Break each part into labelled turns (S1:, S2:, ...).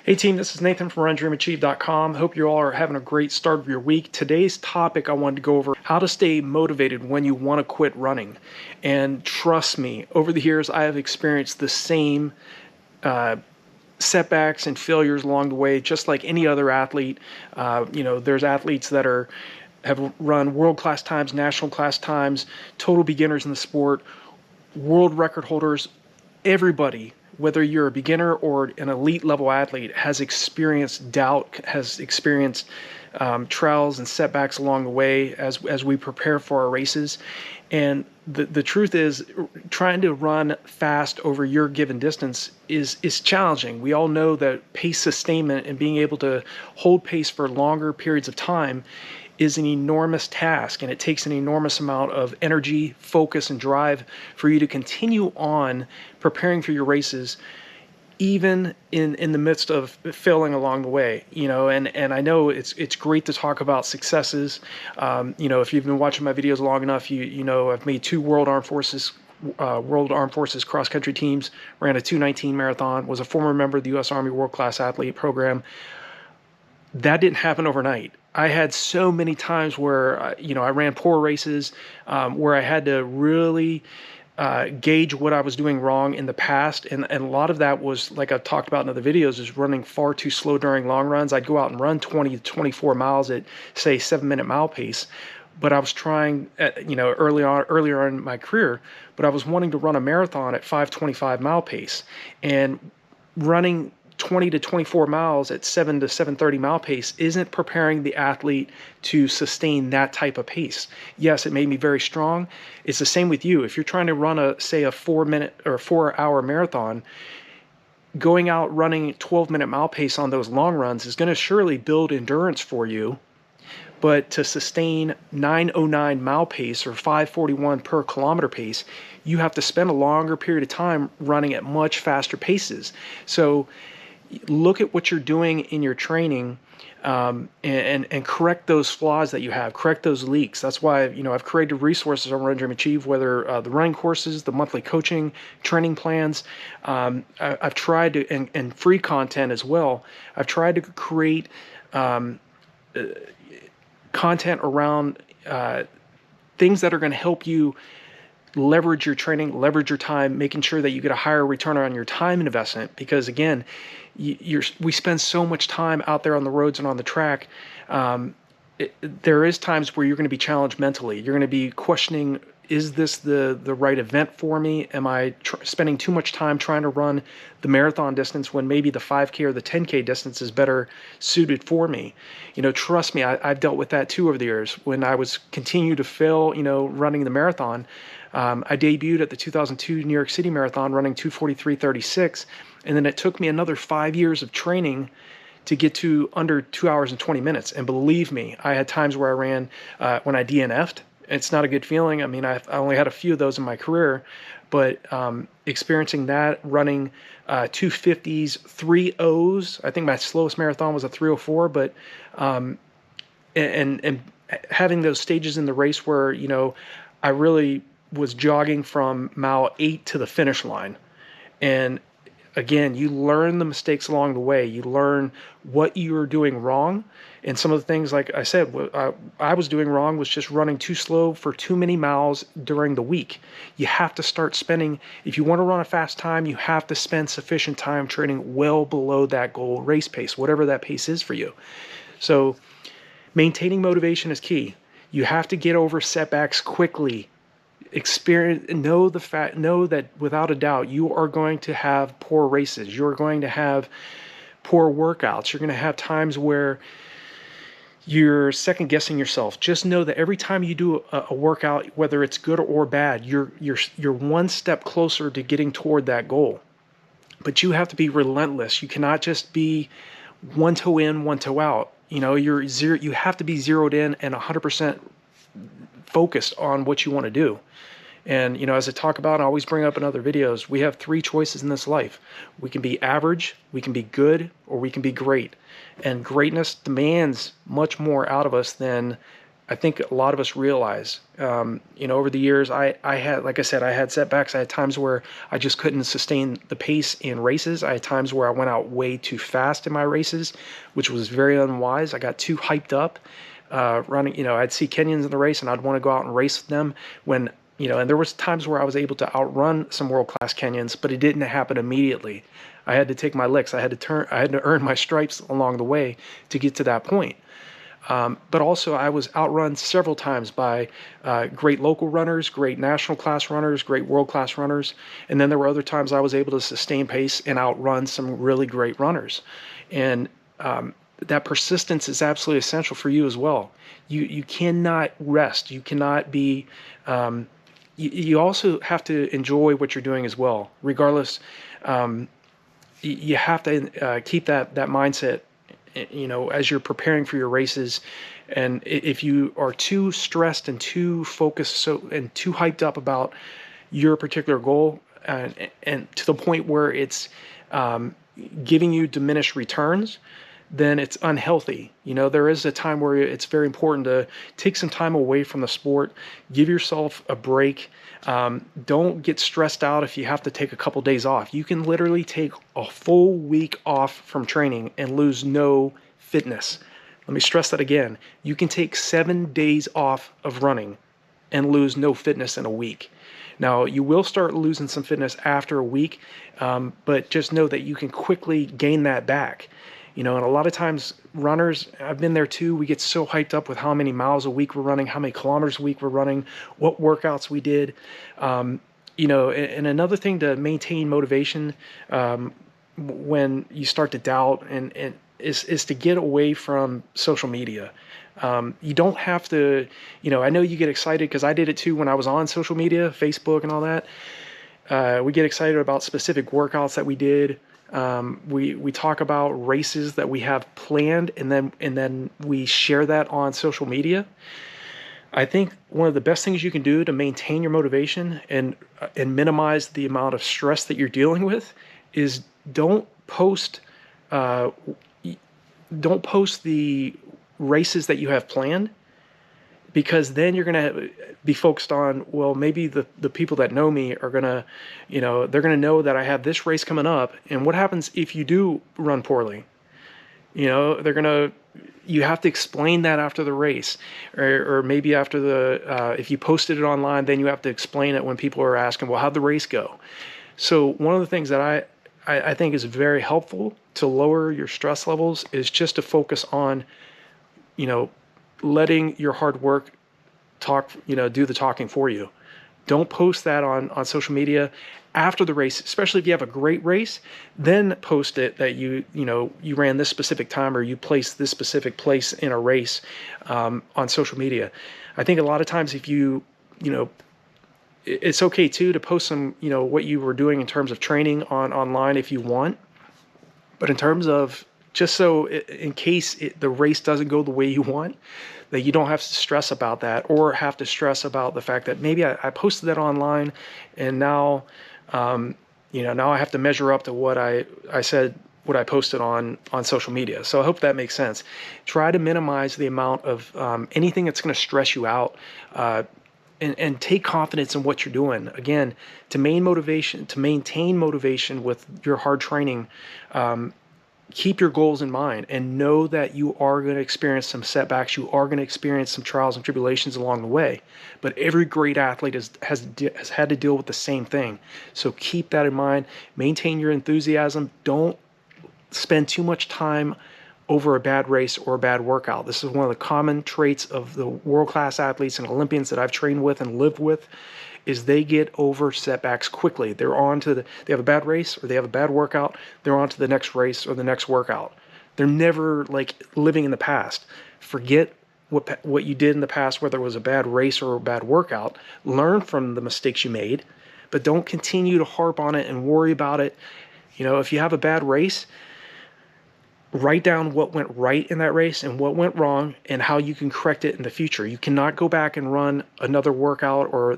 S1: Hey team, this is Nathan from RunDreamAchieve.com. Hope you all are having a great start of your week. Today's topic I wanted to go over how to stay motivated when you want to quit running. And trust me, over the years I have experienced the same setbacks and failures along the way, just like any other athlete. There's athletes that have run world-class times, national class times, total beginners in the sport, world record holders. Everybody, whether you're a beginner or an elite level athlete, has experienced doubt, has experienced trials and setbacks along the way as we prepare for our races. And the truth is, trying to run fast over your given distance is challenging. We all know that pace sustainment and being able to hold pace for longer periods of time is an enormous task, and it takes an enormous amount of energy, focus, and drive for you to continue on preparing for your races, even in the midst of failing along the way. And I know it's great to talk about successes. If you've been watching my videos long enough, you know I've made two World Armed Forces cross-country teams, ran a 2:19 marathon, was a former member of the U.S. Army World Class Athlete Program. That didn't happen overnight. I had so many times where I ran poor races, where I had to really gauge what I was doing wrong in the past, and a lot of that was, like I've talked about in other videos, is running far too slow during long runs. I'd go out and run 20 to 24 miles at, say, 7-minute mile pace, but I was trying earlier on in my career, but I was wanting to run a marathon at 5:25 mile pace, and running 20 to 24 miles at 7 to 7:30 mile pace isn't preparing the athlete to sustain that type of pace. Yes, it made me very strong. It's the same with you. If you're trying to run a 4-minute or 4-hour marathon, going out running 12-minute mile pace on those long runs is going to surely build endurance for you. But to sustain 9:09 mile pace or 5:41 per kilometer pace, you have to spend a longer period of time running at much faster paces. So look at what you're doing in your training, and correct those flaws that you have, correct those leaks. That's why I've created resources on Run Dream Achieve, whether the running courses, the monthly coaching, training plans. I've tried to, and free content as well. I've tried to create content around things that are going to help you leverage your training, leverage your time, making sure that you get a higher return on your time investment. Because again, we spend so much time out there on the roads and on the track. There is times where you're going to be challenged mentally. You're going to be questioning, is this the right event for me? Am I spending too much time trying to run the marathon distance when maybe the 5K or the 10K distance is better suited for me? Trust me, I've dealt with that too over the years. When I was continue to fail, running the marathon, I debuted at the 2002 New York City Marathon running 2:43:36, and then it took me another 5 years of training to get to under 2 hours and 20 minutes. And believe me, I had times where I ran when I DNF'd. It's not a good feeling. I mean, I only had a few of those in my career, but experiencing that, running 250s, 3:0s. I think my slowest marathon was a 3:04, but and having those stages in the race where I really was jogging from mile 8 to the finish line. And again, you learn the mistakes along the way. You learn what you were doing wrong. And some of the things, like I said, what I was doing wrong was just running too slow for too many miles during the week. You have to start spending, if you want to run a fast time, you have to spend sufficient time training well below that goal race pace, whatever that pace is for you. So maintaining motivation is key. You have to get over setbacks quickly. Know that without a doubt you are going to have poor races. You're going to have poor workouts. You're going to have times where you're second guessing yourself. Just know that every time you do a workout, whether it's good or bad, you're one step closer to getting toward that goal. But you have to be relentless. You cannot just be one toe in, one toe out. You have to be zeroed in and 100% focused on what you want to do. And as I talk about, I always bring up in other videos, we have 3 choices in this life. We can be average, we can be good, or we can be great. And greatness demands much more out of us than I think a lot of us realize. Over the years, I had, like I said, I had setbacks. I had times where I just couldn't sustain the pace in races. I had times where I went out way too fast in my races, which was very unwise. I got too hyped up running. I'd see Kenyans in the race and I'd want to go out and race with them when, and there was times where I was able to outrun some world-class Kenyans, but it didn't happen immediately. I had to take my licks. I had to earn my stripes along the way to get to that point. But also I was outrun several times by great local runners, great national class runners, great world class runners. And then there were other times I was able to sustain pace and outrun some really great runners. And that persistence is absolutely essential for you as well. You cannot rest. You cannot be, you also have to enjoy what you're doing as well. Regardless, you have to keep that mindset as you're preparing for your races. And if you are too stressed and too focused and too hyped up about your particular goal, and to the point where it's giving you diminished returns, then it's unhealthy. There is a time where it's very important to take some time away from the sport, give yourself a break. Don't get stressed out if you have to take a couple days off. You can literally take a full week off from training and lose no fitness. Let me stress that again. You can take 7 days off of running and lose no fitness in a week. Now, you will start losing some fitness after a week, but just know that you can quickly gain that back. And a lot of times runners, I've been there too, we get so hyped up with how many miles a week we're running, how many kilometers a week we're running, what workouts we did. And another thing to maintain motivation when you start to doubt and is to get away from social media. You don't have to, I know you get excited because I did it too when I was on social media, Facebook and all that. We get excited about specific workouts that we did. We talk about races that we have planned, and then we share that on social media. I think one of the best things you can do to maintain your motivation and minimize the amount of stress that you're dealing with is don't post the races that you have planned, because then you're going to be focused on, well, maybe the people that know me are going to, they're going to know that I have this race coming up. And what happens if you do run poorly? You have to explain that after the race, or maybe after if you posted it online, then you have to explain it when people are asking, well, how'd the race go? So one of the things that I think is very helpful to lower your stress levels is just to focus on, letting your hard work do the talking for you. Don't post that on social media after the race, especially if you have a great race. Then post it that you ran this specific time or you placed this specific place in a race on social media. I think a lot of times if it's okay too to post some, what you were doing in terms of training online if you want. But in terms of just so in case the race doesn't go the way you want, that you don't have to stress about that or have to stress about the fact that maybe I posted that online and now, now I have to measure up to what I said, what I posted on social media. So I hope that makes sense. Try to minimize the amount of anything that's going to stress you out, and take confidence in what you're doing. Again, to maintain motivation with your hard training, keep your goals in mind and know that you are going to experience some setbacks. You are going to experience some trials and tribulations along the way. But every great athlete has had to deal with the same thing. So keep that in mind. Maintain your enthusiasm. Don't spend too much time over a bad race or a bad workout. This is one of the common traits of the world-class athletes and Olympians that I've trained with and lived with, is they get over setbacks quickly. They have a bad race or they have a bad workout, they're on to the next race or the next workout. They're never like living in the past. Forget what you did in the past, whether it was a bad race or a bad workout. Learn from the mistakes you made, but don't continue to harp on it and worry about it. If you have a bad race, write down what went right in that race and what went wrong and how you can correct it in the future. You cannot go back and run another workout or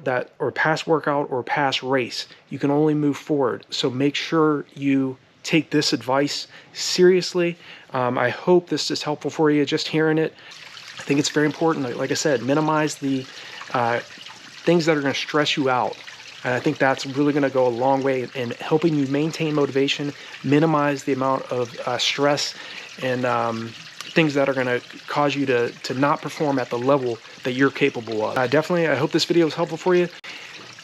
S1: past workout or past race. You can only move forward. So make sure you take this advice seriously. I hope this is helpful for you, just hearing it. I think it's very important, like I said, minimize the things that are going to stress you out. And I think that's really going to go a long way in helping you maintain motivation, minimize the amount of stress and things that are going to cause you to not perform at the level that you're capable of. Definitely, I hope this video was helpful for you.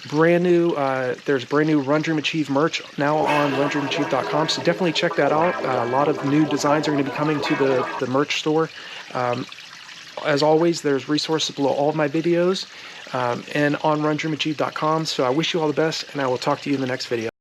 S1: There's brand new RunDreamAchieve merch now on RunDreamAchieve.com, so definitely check that out. A lot of new designs are going to be coming to the merch store. As always, there's resources below all of my videos and on RunDreamAchieve.com. So I wish you all the best, and I will talk to you in the next video.